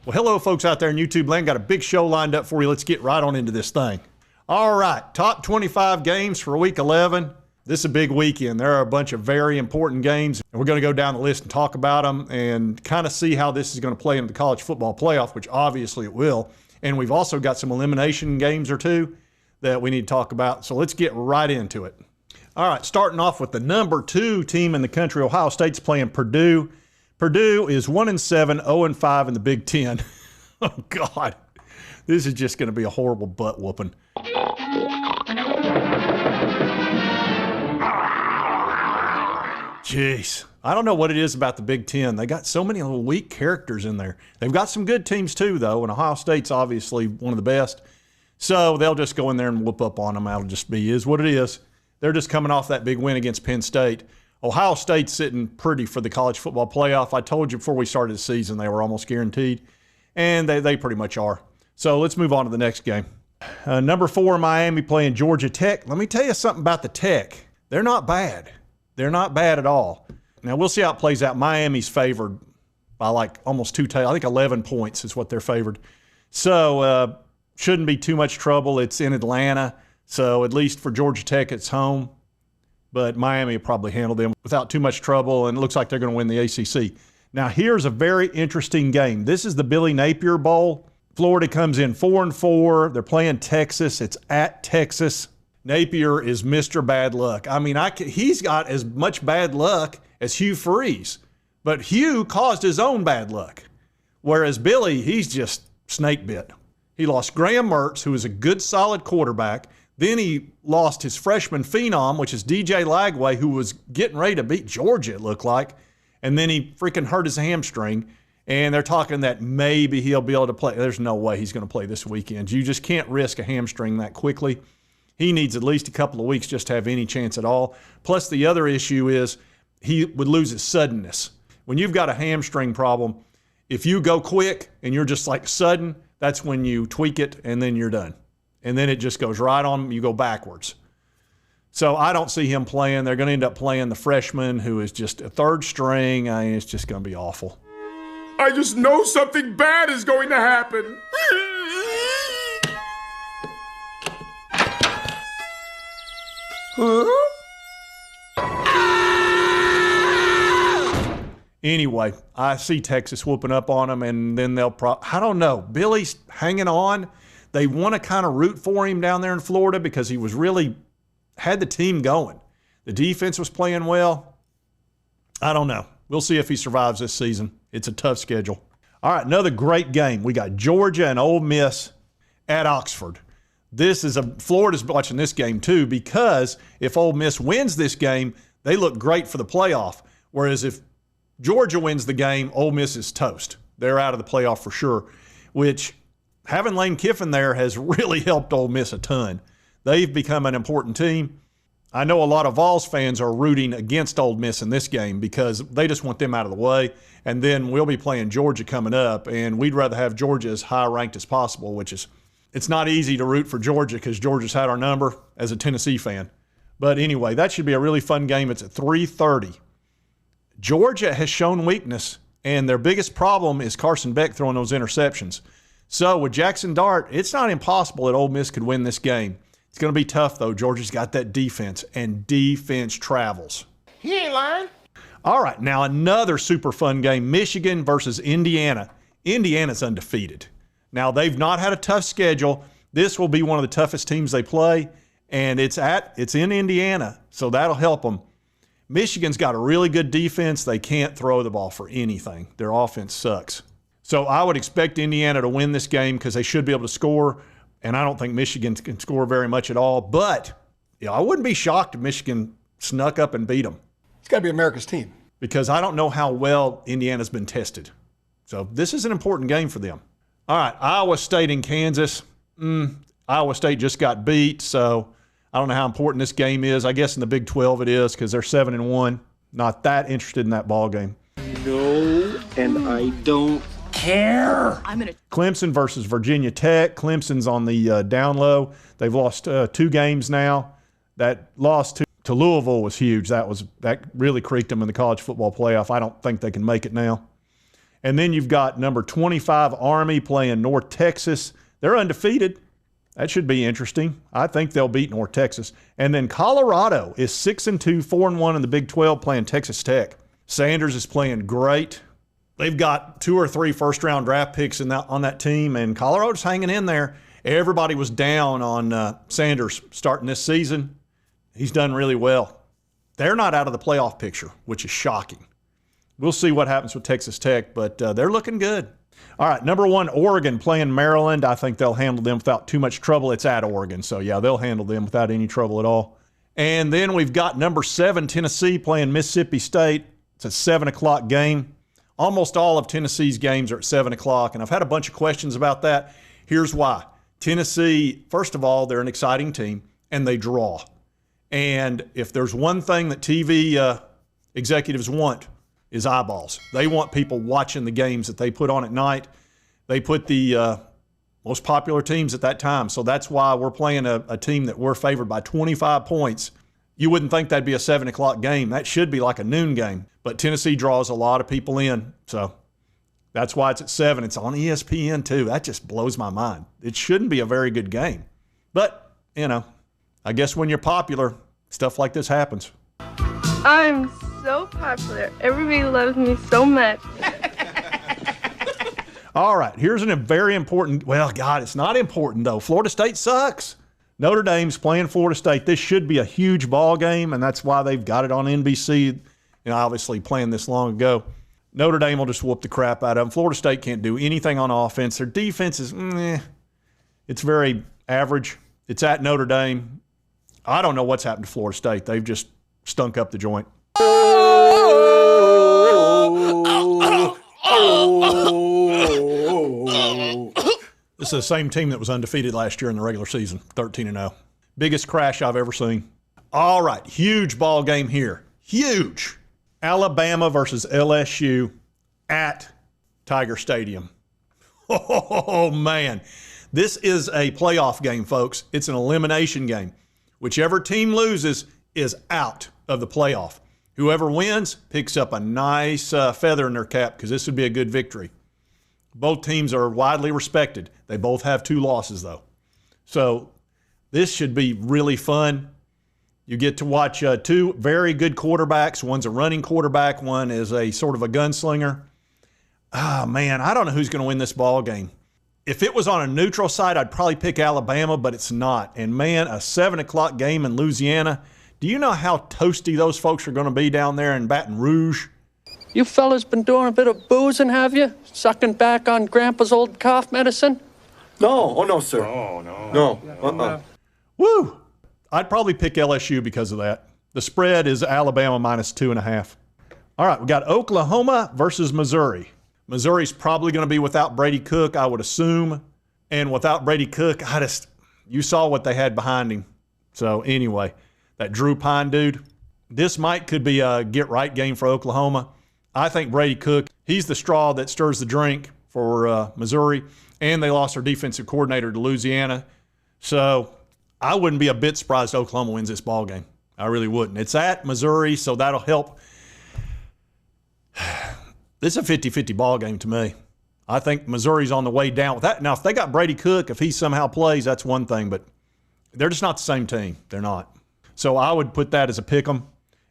Well, hello, folks out there in YouTube land. Got a big show lined up for you. Let's get right on into this thing. All right, top 25 games for week 11. This is a big weekend. There are a bunch of very important games, and we're going to go down the list and talk about them and kind of see how this is going to play into the college football playoff, which obviously it will. And we've also got some elimination games or two that we need to talk about. So let's get right into it. All right, starting off with the number 2 team in the country. Ohio State's playing Purdue. Purdue is 1-7, 0-5 in the Big Ten. Oh, God. This is just going to be a horrible butt whooping. Jeez. I don't know what it is about the Big Ten. They got so many little weak characters in there. They've got some good teams too, though, and Ohio State's obviously one of the best. So they'll just go in there and whoop up on them. That'll just be is what it is. They're just coming off that big win against Penn State. Ohio State's sitting pretty for the college football playoff. I told you before we started the season they were almost guaranteed, and they pretty much are. So let's move on to the next game. Number 4, Miami playing Georgia Tech. Let me tell you something about the Tech. They're not bad. They're not bad at all. Now, we'll see how it plays out. Miami's favored by like almost I think 11 points is what they're favored. So shouldn't be too much trouble. It's in Atlanta, so at least for Georgia Tech, it's home. But Miami will probably handle them without too much trouble, and it looks like they're going to win the ACC. Now, here's a very interesting game. This is the Billy Napier Bowl. Florida comes in 4-4. They're playing Texas. It's at Texas. Napier is Mr. Bad Luck. I mean, he's got as much bad luck as Hugh Freeze, but Hugh caused his own bad luck, whereas Billy, he's just snake bit. He lost Graham Mertz, who is a good, solid quarterback. Then he lost his freshman phenom, which is DJ Lagway, who was getting ready to beat Georgia, it looked like. And then he freaking hurt his hamstring. And they're talking that maybe he'll be able to play. There's no way he's going to play this weekend. You just can't risk a hamstring that quickly. He needs at least a couple of weeks just to have any chance at all. Plus, the other issue is he would lose his suddenness. When you've got a hamstring problem, if you go quick and you're just like sudden, that's when you tweak it and then you're done. And then it just goes right on, you go backwards. So I don't see him playing. They're going to end up playing the freshman who is just a third string. I mean, it's just going to be awful. I just know something bad is going to happen. Huh? Anyway, I see Texas whooping up on them, and then they'll I don't know. Billy's hanging on. They want to kind of root for him down there in Florida because he was really had the team going. The defense was playing well. I don't know. We'll see if he survives this season. It's a tough schedule. All right, another great game. We got Georgia and Ole Miss at Oxford. Florida's watching this game too because if Ole Miss wins this game, they look great for the playoff. Whereas if Georgia wins the game, Ole Miss is toast. They're out of the playoff for sure, which having Lane Kiffin there has really helped Ole Miss a ton. They've become an important team. I know a lot of VOLS fans are rooting against Ole Miss in this game because they just want them out of the way. And then we'll be playing Georgia coming up, and we'd rather have Georgia as high ranked as possible, which is it's not easy to root for Georgia because Georgia's had our number as a Tennessee fan. But anyway, that should be a really fun game. It's at 3:30. Georgia has shown weakness, and their biggest problem is Carson Beck throwing those interceptions. So with Jackson Dart, it's not impossible that Ole Miss could win this game. It's going to be tough, though. Georgia's got that defense, and defense travels. He ain't lying. All right, now another super fun game, Michigan versus Indiana. Indiana's undefeated. Now, they've not had a tough schedule. This will be one of the toughest teams they play, and it's in Indiana, so that'll help them. Michigan's got a really good defense. They can't throw the ball for anything. Their offense sucks. So I would expect Indiana to win this game because they should be able to score, and I don't think Michigan can score very much at all. But I wouldn't be shocked if Michigan snuck up and beat them. It's got to be America's team. Because I don't know how well Indiana's been tested. So this is an important game for them. All right, Iowa State and Kansas. Iowa State just got beat, so I don't know how important this game is. I guess in the Big 12 it is because they're 7-1. Not that interested in that ball game. No, and I don't care. Clemson versus Virginia Tech. Clemson's on the down low. They've lost 2 games now. That loss to Louisville was huge. That really creaked them in the college football playoff. I don't think they can make it now. And then you've got number 25 Army playing North Texas. They're undefeated. That should be interesting. I think they'll beat North Texas. And then Colorado is 6-2, 4-1 in the Big 12 playing Texas Tech. Sanders is playing great. They've got 2 or 3 first-round draft picks on that team, and Colorado's hanging in there. Everybody was down on Sanders starting this season. He's done really well. They're not out of the playoff picture, which is shocking. We'll see what happens with Texas Tech, but they're looking good. All right, number 1, Oregon playing Maryland. I think they'll handle them without too much trouble. It's at Oregon, so yeah, they'll handle them without any trouble at all. And then we've got number 7, Tennessee playing Mississippi State. It's a 7 o'clock game. Almost all of Tennessee's games are at 7 o'clock, and I've had a bunch of questions about that. Here's why. Tennessee, first of all, they're an exciting team, and they draw. And if there's one thing that TV executives want is eyeballs. They want people watching the games that they put on at night. They put the most popular teams at that time. So that's why we're playing a team that we're favored by 25 points. You wouldn't think that'd be a 7 o'clock game. That should be like a noon game. But Tennessee draws a lot of people in. So that's why it's at 7. It's on ESPN too. That just blows my mind. It shouldn't be a very good game. But, I guess when you're popular, stuff like this happens. I'm so popular. Everybody loves me so much. All right, here's a very important, it's not important though. Florida State sucks. Notre Dame's playing Florida State. This should be a huge ball game, and that's why they've got it on NBC, obviously playing this long ago. Notre Dame will just whoop the crap out of them. Florida State can't do anything on offense. Their defense is, it's very average. It's at Notre Dame. I don't know what's happened to Florida State. They've just stunk up the joint. This is the same team that was undefeated last year in the regular season, 13-0. Biggest crash I've ever seen. All right, huge ball game here. Huge. Alabama versus LSU at Tiger Stadium. Oh, man. This is a playoff game, folks. It's an elimination game. Whichever team loses is out of the playoff. Whoever wins picks up a nice feather in their cap because this would be a good victory. Both teams are widely respected. They both have 2 losses, though. So this should be really fun. You get to watch 2 very good quarterbacks. One's a running quarterback. One is a sort of a gunslinger. Man, I don't know who's going to win this ball game. If it was on a neutral site, I'd probably pick Alabama, but it's not. And, man, a 7 o'clock game in Louisiana, do you know how toasty those folks are going to be down there in Baton Rouge? You fellas been doing a bit of boozing, have you? Sucking back on Grandpa's old cough medicine? No. Oh, no, sir. Oh, no. No. Woo! I'd probably pick LSU because of that. The spread is Alabama minus 2.5. All right, we got Oklahoma versus Missouri. Missouri's probably going to be without Brady Cook, I would assume. And without Brady Cook, you saw what they had behind him. So anyway, that Drew Pine dude, could be a get-right game for Oklahoma. I think Brady Cook, he's the straw that stirs the drink for Missouri, and they lost their defensive coordinator to Louisiana. So I wouldn't be a bit surprised Oklahoma wins this ball game. I really wouldn't. It's at Missouri, so that'll help. This is a 50-50 ball game to me. I think Missouri's on the way down with that. Now, if they got Brady Cook, if he somehow plays, that's one thing, but they're just not the same team. They're not. So I would put that as a pick 'em.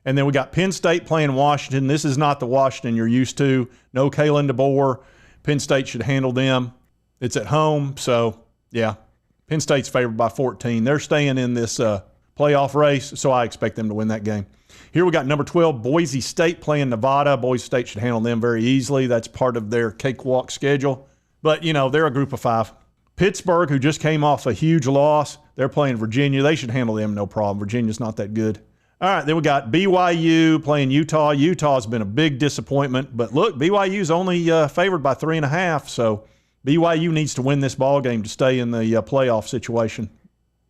And then we got Penn State playing Washington. This is not the Washington you're used to. No Kalen DeBoer. Penn State should handle them. It's at home, so yeah. Penn State's favored by 14. They're staying in this playoff race, so I expect them to win that game. Here we got number 12, Boise State playing Nevada. Boise State should handle them very easily. That's part of their cakewalk schedule. But, they're a group of 5. Pittsburgh, who just came off a huge loss, they're playing Virginia. They should handle them no problem. Virginia's not that good. All right, then we got BYU playing Utah. Utah's been a big disappointment. But look, BYU's only favored by 3.5, so BYU needs to win this ball game to stay in the playoff situation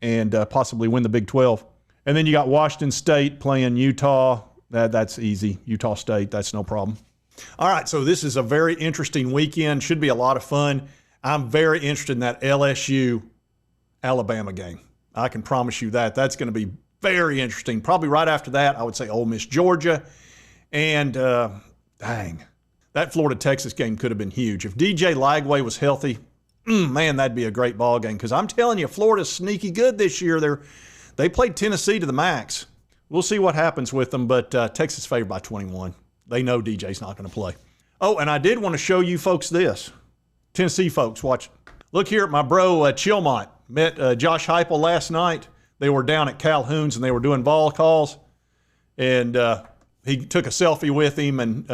and possibly win the Big 12. And then you got Washington State playing Utah. That's easy. Utah State, that's no problem. All right, so this is a very interesting weekend. Should be a lot of fun. I'm very interested in that LSU-Alabama game. I can promise you that. That's going to be very interesting. Probably right after that, I would say Ole Miss, Georgia. And, that Florida-Texas game could have been huge. If DJ Lagway was healthy, man, that'd be a great ball game. Because I'm telling you, Florida's sneaky good this year. They played Tennessee to the max. We'll see what happens with them, but Texas favored by 21. They know DJ's not going to play. Oh, and I did want to show you folks this. Tennessee folks, watch. Look here at my bro Chilmont. Met Josh Heupel last night. They were down at Calhoun's and they were doing ball calls. And he took a selfie with him and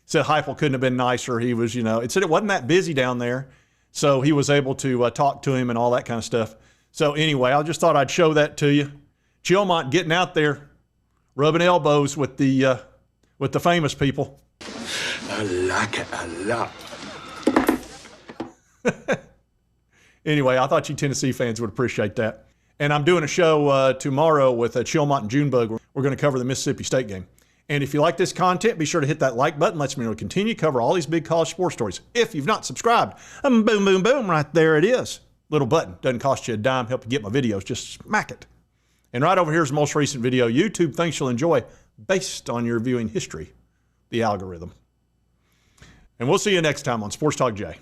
said Heupel couldn't have been nicer. He was, it said it wasn't that busy down there. So he was able to talk to him and all that kind of stuff. So anyway, I just thought I'd show that to you. Chilmont getting out there, rubbing elbows with the famous people. I like it a lot. Anyway, I thought you Tennessee fans would appreciate that. And I'm doing a show tomorrow with Chilmont and Junebug. We're going to cover the Mississippi State game. And if you like this content, be sure to hit that like button. Lets me know to continue to cover all these big college sports stories. If you've not subscribed, boom, boom, boom, right there it is. Little button. Doesn't cost you a dime. Help you get my videos. Just smack it. And right over here is the most recent video YouTube thinks you'll enjoy based on your viewing history, the algorithm. And we'll see you next time on Sports Talk J.